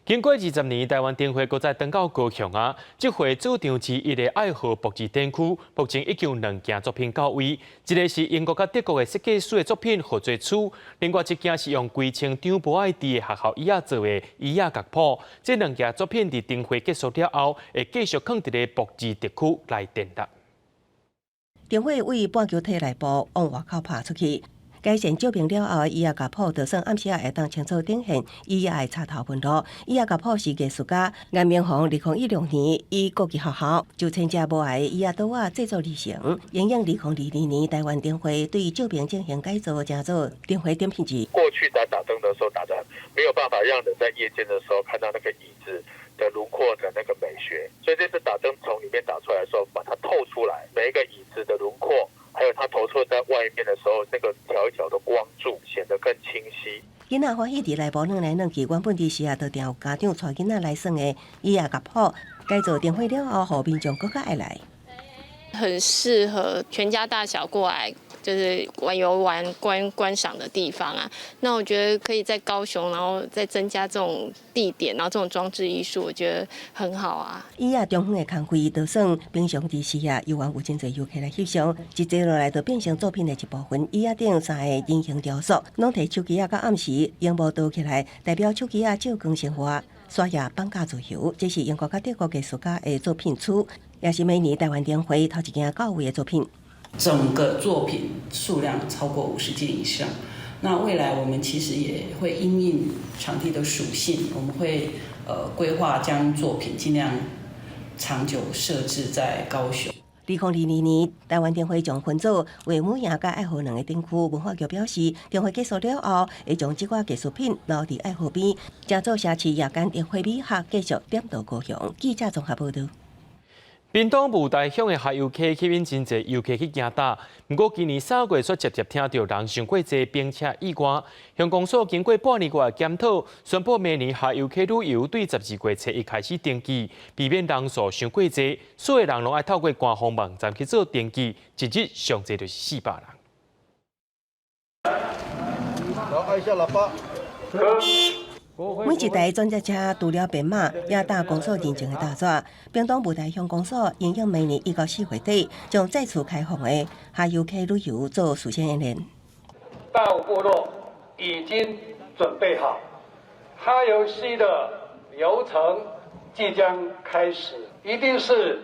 经过20年，台湾灯会搁再登到高雄啊！这回主场之一的爱河博智展区，目前已经有2件作品到位，一个是英国甲德国的设计师的作品合作处，另外一件是用规清张博爱地的学校椅仔做的椅仔角谱。这2件作品伫灯会结束了后，会继续放伫个博智特区来展览。灯会为半球体内部往外口拍出去。该线照明了后，椅仔角谱就算暗时会当清楚展现椅仔的插头纹路。椅仔角谱是艺术家颜明宏2016年以国际学校就参加无碍椅仔刀仔制作而成，应用2022年台湾灯会对照明进行改造，加做灯会点评级。过去在打灯的时候打灯，没有办法让人在夜间的时候看到那个椅子的轮廓的那个美学，所以这次打灯从里面打出来的时候，把它透出来，每一个椅子的轮廓。还有它投射在外面的时候，那个一条一条的光柱显得更清晰。囡仔欢喜伫内部软来软去，原本伫时啊，就定有家长带囡仔来耍的椅仔角谱，改造灯会了后，互民众更加爱来。很适合全家大小过来，就是游玩观赏的地方啊。那我觉得可以在高雄，然后再增加这种地点，然后这种装置艺术，我觉得很好啊。椅仔中远的工费，就算平常伫时啊，游玩有真侪游客来翕相，一坐落来就变成作品的一部分。椅仔顶3个人形雕塑，拢摕手机仔到暗时用无倒起来，代表手机仔照光生活。刷牙放假自由，这是英国甲德国艺术家的作品处，也是每年台湾灯会头一件到位的作品。整个作品数量超过50件以上。那未来我们其实也会因应场地的属性，我们会规划将作品尽量长久设置在高雄。2022年，台湾灯会将分组为母营甲爱河2个灯区。文化局表示，灯会结束了后，会将这款艺术品留伫爱河边，加做城市夜间灯会美学继续点到高雄。记者综合报道。屏东雾台乡的下游溪吸引真侪游客去行打，不过今年3月却直接听到人伤过侪，并且意外。乡公所经过半年多的检讨，宣布明年下游溪旅游对12月初1开始登记，避免人数伤过侪，所有人拢爱透过官方网站去做登记，一日上侪就是400人。然后按一下喇叭。每一台转接车除了编码，也搭公所认证的大纸。屏东雾台乡公所应用明年1到4月底将再次开放的下游溪旅游做事先演练。大武部落已经准备好，哈游溪的流程即将开始，一定是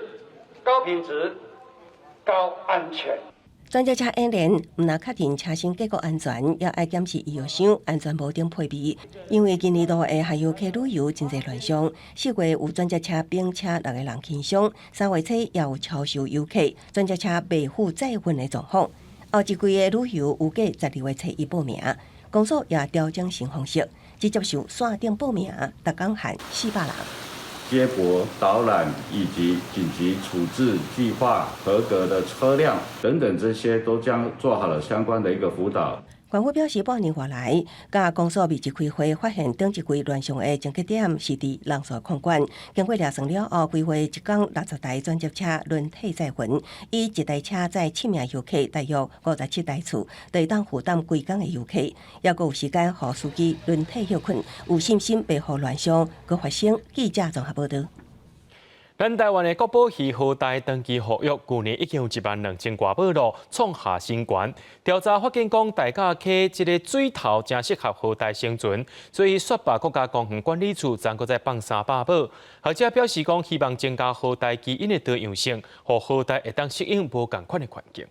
高品质、高安全。转接车演练，唔但确定车身结构安全，也爱检视医药箱安全无顶配备。因为今年度的下游溪旅游真侪乱象，4月有转接车并车6个人轻伤，3月初也有超收游客转接车未付载运的状况。后一季的旅游预计12月初一报名，公所也调整新方式，只接受线顶报名，每工限400人。接驳、导览以及紧急处置计划合格的车辆等等，这些都将做好了相关的一个辅导。官府表示，半年外来，甲公所未一开会，发现顶一季乱象的症结点是伫人数控管。经过查算了后，规划一天60台转接车轮替载运，以一台车载7名游客，大约57台次，就会当负担规工的游客。也有时间予司机轮替休困，有信心袂予乱象搁发生。记者综合报道。咱台湾的国宝鱼河台长期护育，去年已经有12000多尾咯，创下新高。调查发现讲，大甲溪这个水头正适合河台生存，所以雪霸国家公园管理处暂搁再放300尾。学者表示讲，希望增加河台基因的多样性，让河台会当适应无同款的环境。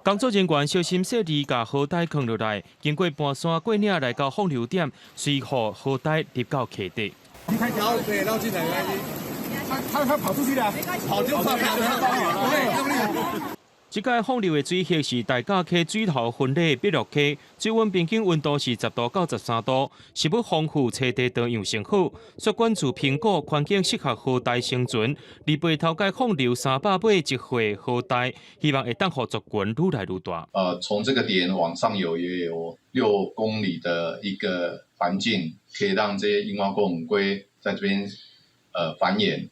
工作人员小心细致把河台扛落来，经过盘山过岭来到放流点，随后河台入到溪底。你开条可以绕进来，他跑出去了，跑就跑，这届放流的水域是大甲溪水头分类碧绿溪，水温平均温度是10度到13度，食物丰富，栖地多样性好。雪管处评估环境适合河台生存，离背头界放流300尾一会河台，希望会当互族群愈来愈大。从这个点往上游也有6公里的一个环境，可以让这些樱花钩母龟在这边繁衍。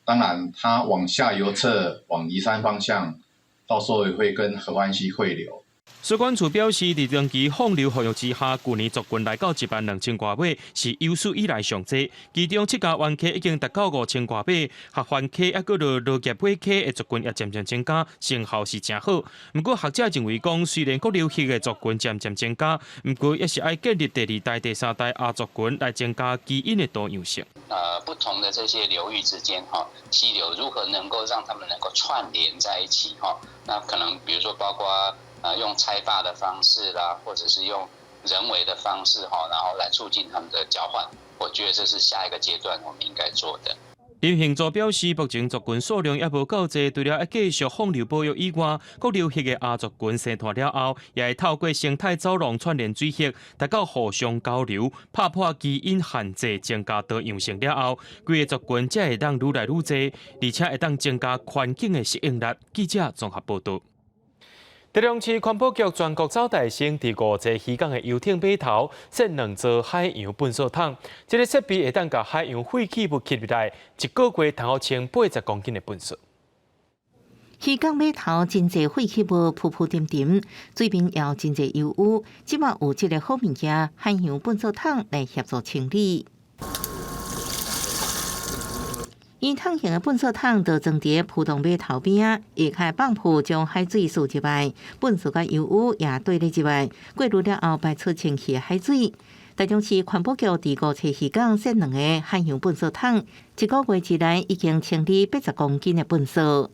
当然，它往下游侧往梨山方向。到时候也会跟合欢溪汇流。水管处表示，在长期放流护育之下，去年族群来到12000多尾，是有史以来上济。其中7家湾溪已经达到5000多尾，合欢溪还佫落落叶尾溪的族群也渐渐增加，成效是真好。不过学者认为讲，虽然各流域的族群渐渐增加，不过也是要建立第2代、第3代亚族群来增加基因的多样性。不同的这些流域之间溪流如何能够让它们能够串联在一起那可能比如说包括用拆坝的方式啦，或者是用人为的方式然后来促进它们的交换。我觉得这是下一个阶段我们应该做的。林庆佐表示，目前族群数量也无够济，除了要继续放流保育以外，各流域的亚族群生团了后，也会透过生态走廊串联水域，达到互相交流，打破基因限制，增加多样性了后，规个族群才会当愈来愈济，而且会当增加环境的适应力。记者综合报道。台中市环保局全国走大省第5座渔港的游艇码头设2座海洋粪扫桶，这个设备会当把海洋废弃物吸入来，一个月通好清80公斤的粪扫。渔港码头真侪废弃物铺铺点点，水边也有真侪油污，即马有这个好物件海洋粪扫桶来协助清理。圆筒形的粪扫桶就装伫浦东码头边，下开放铺将海水输入来，粪扫甲油污也堆入来，过滤了后排出清气的海水。台中市环保局第5座渔港设2个海洋粪扫桶，一个月以来已经清理80公斤的粪扫。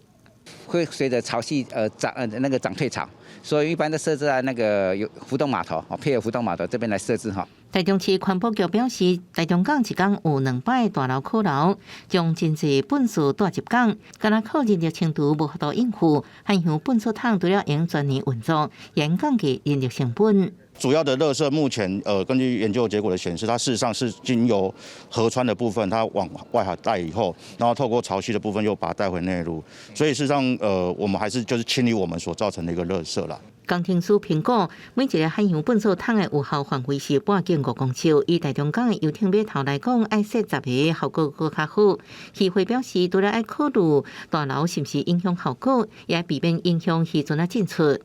会随着潮汐涨退潮，所以一般都设置在那个浮动码头，配合浮动码头这边来设置哈。台中市环保局表示，台中港一港有2摆大楼考楼，将真侪粪扫带入港，敢若靠人力程度无法度应付，海洋粪扫桶除了用全年运作，也降低人力成本。主要的垃圾目前根据研究结果的显示，它事实上是经由河川的部分，它往外海带以后，然后透过潮汐的部分又把它带回内陆，所以事实上我们还是就是清理我们所造成的一个垃圾啦。工程师评估，每一个海洋粪扫桶的有效范围是半径5公尺，以台中港的游艇码头来讲，爱设10个效果更较好。渔会表示，除了爱考虑大楼是不是影响效果，也避免影响渔船的进出。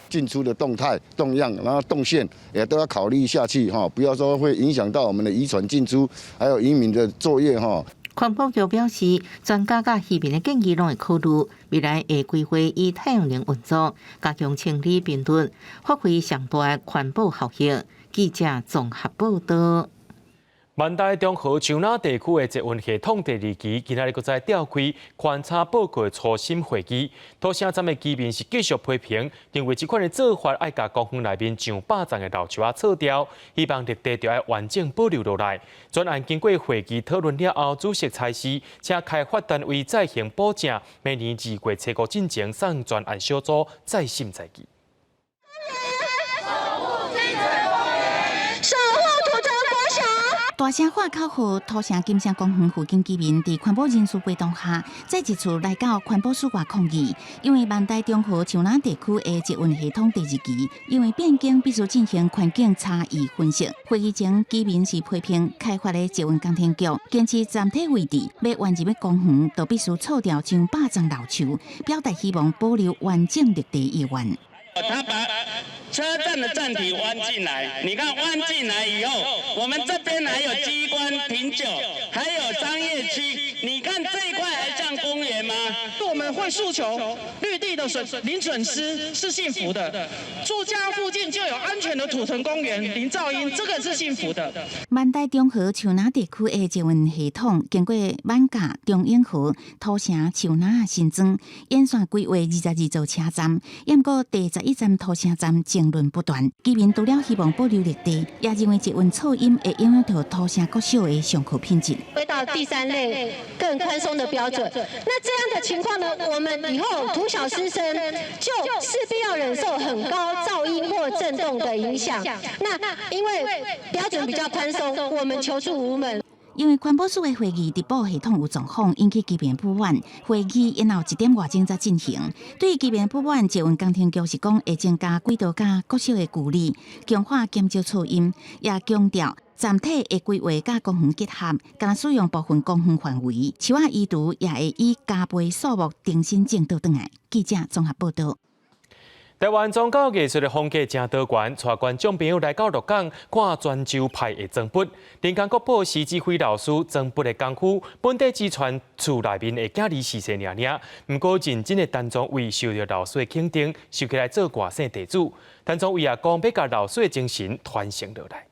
进出的动态、动样，然后动线也都要考虑下去哈，不要说会影响到我们的渔船进出，还有渔民的作业哈。环保局表示，专家甲渔民的建议拢会考虑，未来会规划以太阳能运作，加强清理频率，发挥上大的环保效益。记者综合报道。万代中和树林地区的捷运系统第2期今仔日搁再召开观察报告的初审会议，土城站的居民是继续批评，认为这款的做法爱甲公园内面上百丛的老树啊撤掉，希望绿地就要完整保留落来。专案经过会议讨论了后，主席蔡司请开发单位再行保证，明年2月初5进前送专案小组再审再议。大声喊口号，土城金城公园附近居民伫环保人士陪同下，再一次来到环保署外抗议，因为万代中和树林地区的捷运系统第2期，因为变更必须进行环境差异分析。会议前，居民是批评开发的捷运工程局坚持暂停位置，要完入的公园，就必须撤掉上百丛老树，表达希望保留完整绿地意愿。他把车站的站体弯进来，你看弯进来以后，我们这边还有机关停酒，还有商业区，你看这一块还像公园吗？我们会诉求绿地的零损失是幸福的，住家附近就有安全的土城公园，零噪音，这个是幸福的。万代中和树林地区的捷运系统经过万甲、中永和、土城、树林新庄沿线规划22座车站，也过第11站土城站争论不断。居民除了希望保留绿地，也认为捷运噪音会影响到土城国小的上课品质。回到第3类更宽松的标准，那这样的情况呢？我们以后图小师生就势必要忍受很高噪音或震动的影响。那因为标准比较宽松，我们求助无门。因为环保署的会议直播系统有状况，引起居民不满。会议因后1点外钟才进行。对于居民不满，捷运工程局是讲会增加轨道甲国小的距离，强化减少噪音，也强调站体的规划甲公园结合，敢使用部分公园范围。树仔移除也会以加倍数目重新正倒转来。记者综合报道。台湾宗教艺术的风格真多元，带观众朋友来到鹿港看泉州派的装笔。林港国宝施指挥老师装笔的功夫，本地只传厝内面的囝儿细细领领。不过认真的陈宗伟受到老师的肯定，收起来做外省地主。陈宗伟也讲要把老师的精神传承落来。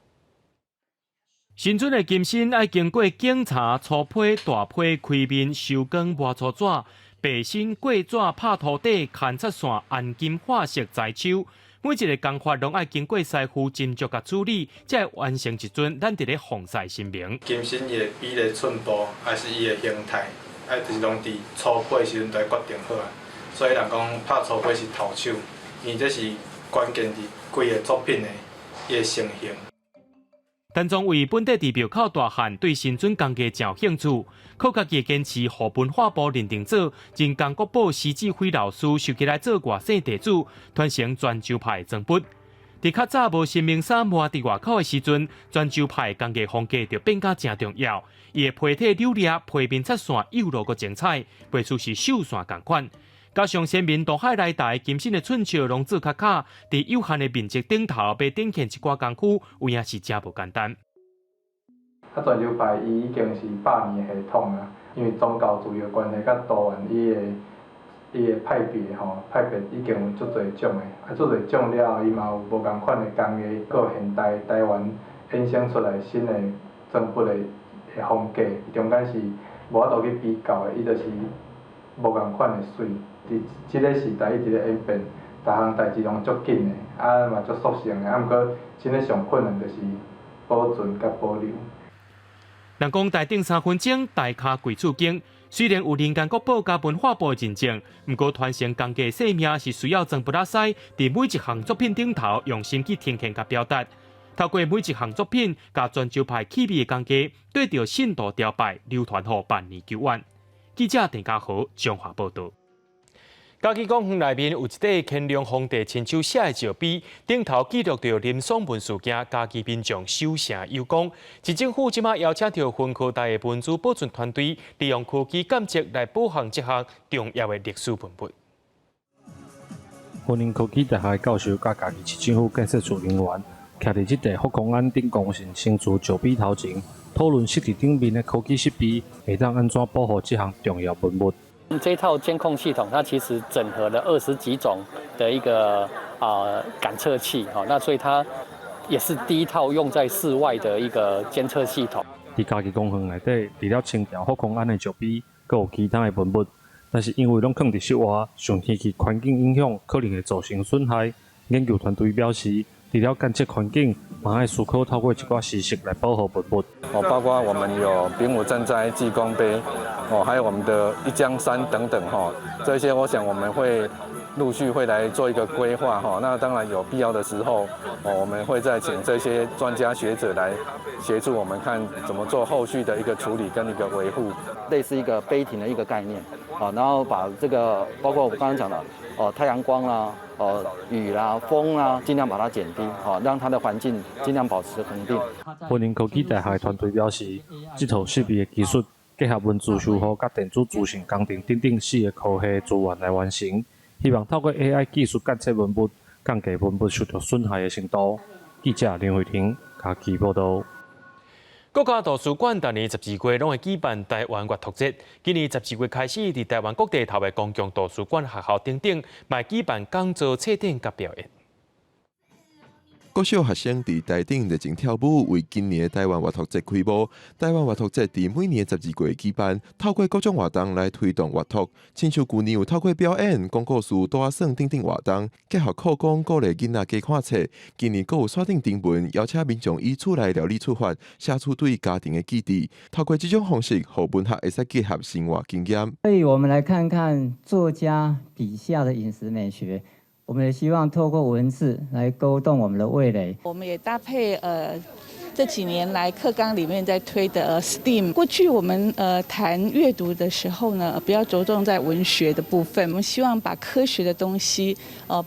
新春的金身要经过检查、粗批、大批、开面、收光、抹粗纸。白身过纸拍土底，牵切线按金化石栽树，每一个工法拢爱经过师傅斟酌甲处理，才会完成一尊咱伫咧奉晒神明。金身伊的比例寸步，还是伊的形态，就是拢伫粗批的时阵就决定好啊。所以人讲拍粗批是头手，因为这是关键伫规个作品的伊的成型。陈宗伟本地伫庙口大汉，对新春工艺真有兴趣。靠家己坚持，互文化部认定做，人工国宝施指挥老师收起来做外省地主，传承泉州派装笔。伫较早无新名衫抹伫外口的时阵，泉州派工艺风格就变甲真重要。伊的皮体扭裂、皮面切线幼弱个精彩，背出是绣线同款。加上先民东海来台金身的寸笑龙字卡卡，伫有限的面积顶头被顶起一寡功夫，有影是真无简单。泉州派伊已经是100年的系统啊，因为宗教自由关系甲多元伊的派别已经有足侪种的，足侪种了后，伊嘛有无共款的工艺，佮现代台湾衍生出来新的装笔的风格，中间是无法度去比较的，伊就是无共款的水。伫即个时代一直咧演变，逐项代志拢足紧的，嘛足速成的，毋过真个上困难就是保存甲保留。人讲台顶3分钟，大卡贵厝经。虽然有人间国宝甲文化部的认证，不过传承工艺生命是需要装笔仔师伫每一项作品顶头用心去呈现甲表达。透过每一项作品，甲泉州派起味的工艺，对着信度雕摆，流传予万年久远。记者陈家豪综合报道。嘉义公园内面有一块乾隆皇帝亲手写的石碑，顶头记录着林爽文事件，嘉义民众守城有功。市政府即马邀请到分科大的文资保存团队，利用科技监测来保存这项重要的历史文物。云林科技大学教授甲家己市政府建设处人员，徛伫即地福康安顶工程新厝石碑头前，讨论设伫顶面的科技设备会当安怎保护这项重要文物。这套监控系统，它其实整合了20几种的一个感测器，那所以它也是第一套用在室外的一个监测系统。伫家己公园内底，除了清朝福康安的石碑，阁有其他的文物，但是因为拢囥伫室外，受天气环境影响，可能会造成损害。研究团队表示，除了监测环境，嘛要思考透过一寡事实来保护文物。包括我们有丙午赈灾济公碑，还有我们的一江山等等这些我想我们会陆续会来做一个规划那当然有必要的时候我们会再请这些专家学者来协助我们看怎么做后续的一个处理跟一个维护，类似一个碑亭的一个概念然后把这个包括我刚刚讲的太阳光啦、雨啦、风啦，尽量把它减低让它的环境尽量保持恒定。云林科技大学团队表示，这套设备的技术结合文字修复甲电子资讯工程等等4个科系资源来完成，希望透过 AI 技术监测文物，降低文物受到损害的程度。记者林慧婷家己报道。国家图书馆逐年12月拢会举办台湾阅读节。今年12月开始，伫台湾各地头的公共图书馆、学校等等，嘛举办讲座、册展甲表演。国小学生伫台顶热情跳舞，为今年台湾阅读节开幕。台湾阅读节伫每年12月举办，透过各种活动来推动阅读。亲像去年有透过表演、讲故事、大耍等等活动，结合课讲鼓励囡仔加看册。今年阁有刷定订文，邀请民众以厝内料理出发，写出对家庭的记忆。透过这种方式，互文学会使结合生活经验。所以我们来看看作家笔下的饮食美学。我们也希望透过文字来勾动我们的味蕾。我们也搭配这几年来课纲里面在推的STEAM。过去我们谈阅读的时候呢，比较着重在文学的部分。我们希望把科学的东西，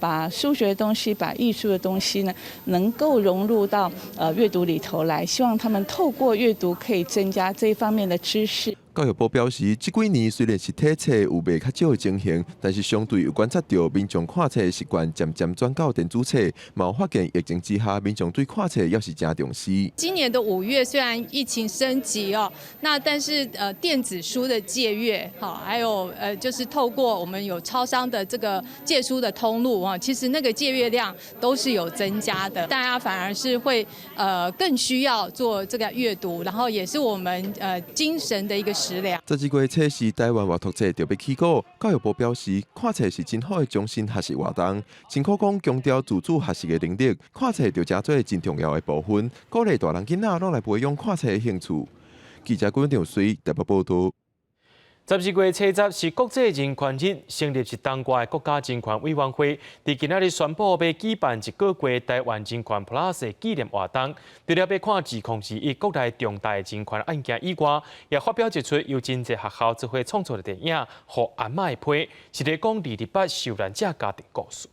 把数学的东西，把艺术的东西呢，能够融入到阅读里头来。希望他们透过阅读可以增加这一方面的知识。教育部表示，这几年虽然实体册有卖较少的情形，但是相对有观察到民众看册的习惯渐渐转到电子册，嘛有发现疫情之下，民众对看册也是真重视。今年的5月虽然疫情升级那但是电子书的借阅还有就是透过我们有超商的这个借书的通路其实那个借阅量都是有增加的，大家反而是会更需要做这个阅读，然后也是我们精神的一个12月册是台湾阅读节特别起鼓，教育部表示，看册是真好的终身学习活动，辛苦讲强调自主学习的能力，看册就真做真重要的部分，鼓励大人囡仔拢来培养看册的兴趣。记者郭永水台北报道。12月7日是国际人权日，成立一党外的国家人权委员会，伫今仔日宣布要举办1个月台湾人权 Plus 的纪念活动。除了要看2021国内重大人权案件以外，也发表一出由真济学校指挥创作的电影《予阿嬷的批》，是在讲228受难者家庭故事。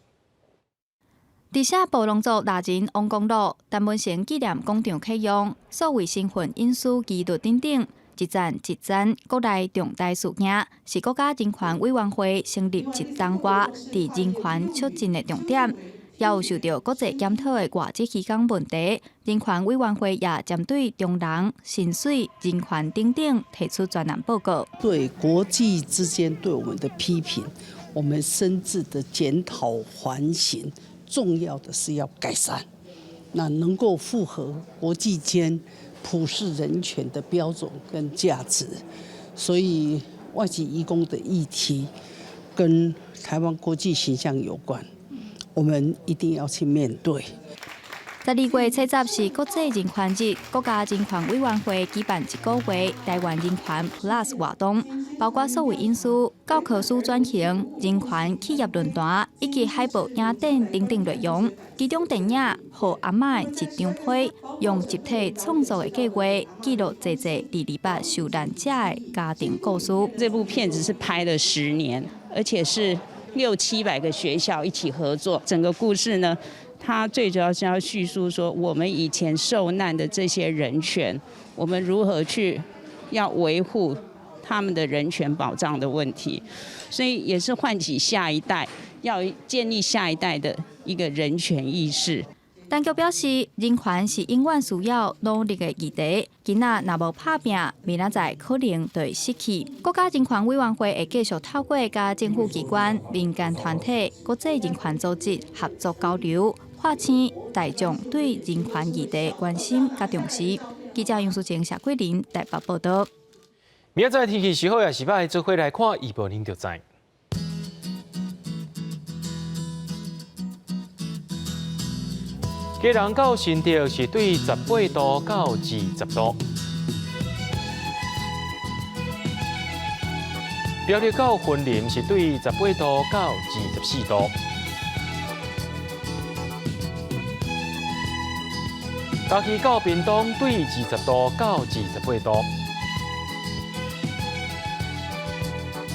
伫写暴龙族大人王公路陈文成纪念广场启用，所谓身份因素记录等等。一站一站，国内重大事件是国家人权委员会成立一党外伫人权促进的重点，也有受到国际检讨的外籍移工问题。人权委员会也针对中人、薪水、人权等等提出专栏报告。对国际之间对我们的批评，我们深挚的检讨反省，重要的是要改善，那能够符合国际间普世人权的标准跟价值，所以外籍移工的议题跟台湾国际形象有关，我们一定要去面对。12月7日是国际人权日，国家人权委员会举办1个月台湾人权 Plus 活动，包括所谓因素、教科书转型、人权企业论坛以及海报、影展等等内容。其中电影《予阿嬷的一张批》用集体创作的计划，记录济228受难者的家庭故事。这部片子是拍了10年，而且是600-700个学校一起合作。整个故事呢，它最主要是要叙述说，我们以前受难的这些人权，我们如何去要维护他们的人权保障的问题，所以也是唤起下一代要建立下一代的一个人权意识。当局表示，人权是永远需要努力的议题。今仔若无拍拼，明仔载可能就会失去。国家人权委员会会继续透过甲政府机关、民间团体、国际人权组织合作交流，划清大众对人权议题关心甲重视。记者杨淑晴、谢桂林台北报道。明仔载天气是好也是歹，做伙来看预报您就知。基隆到新竹是对18度到20度，苗栗到云林是对18度到24度，嘉义到屏东对20度到28度，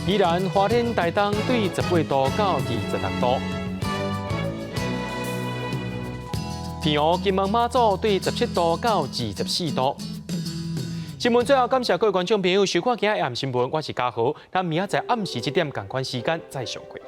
宜兰花莲台东对18度到26度。平湖、金门、马祖对17度到24度。新闻最后感谢各位观众朋友收看今日暗新闻，我是嘉豪，咱明仔载暗时7点同款时间再相会。